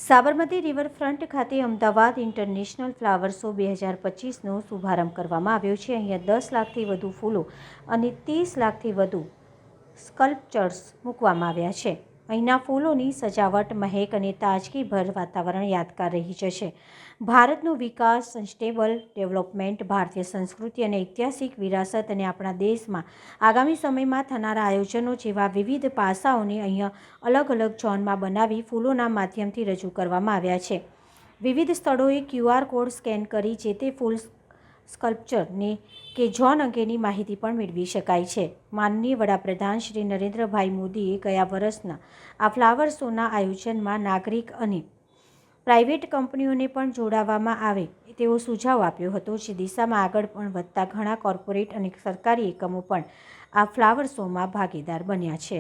Sabarmati riverfront ખાતે Ahmedabad international flower show 2025નો શુભારંભ કરવામાં આવ્યો છે। અહીંયા 10 લાખથી વધુ ફૂલો અને 30 લાખથી વધુ સ્કલ્પચર્સ મૂકવામાં આવ્યા છે। અહીંના ફૂલોની સજાવટ, મહેક અને તાજગીભર વાતાવરણ યાદગાર રહી જશે। ભારતનો વિકાસ, સસ્ટેનેબલ ડેવલપમેન્ટ, ભારતીય સંસ્કૃતિ અને ઐતિહાસિક વિરાસત અને આપણા દેશમાં આગામી સમયમાં થનારા આયોજનો જેવા વિવિધ પાસાઓને અહીંયા અલગ અલગ ઝોનમાં બનાવી ફૂલોના માધ્યમથી રજૂ કરવામાં આવ્યા છે। વિવિધ સ્થળોએ QR કોડ સ્કેન કરી જે તે ફૂલ સ્કલ્પચરને કે ઝોન અંગેની માહિતી પણ મેળવી શકાય છે। માનનીય વડાપ્રધાન શ્રી નરેન્દ્રભાઈ મોદીએ ગયા વર્ષના આ ફ્લાવર શોના આયોજનમાં નાગરિક અને પ્રાઇવેટ કંપનીઓને પણ જોડાવામાં આવે તેવો સુઝાવ આપ્યો હતો, જે દિશામાં આગળ પણ વધતા ઘણા કોર્પોરેટ અને સરકારી એકમો પણ આ ફ્લાવર શોમાં ભાગીદાર બન્યા છે।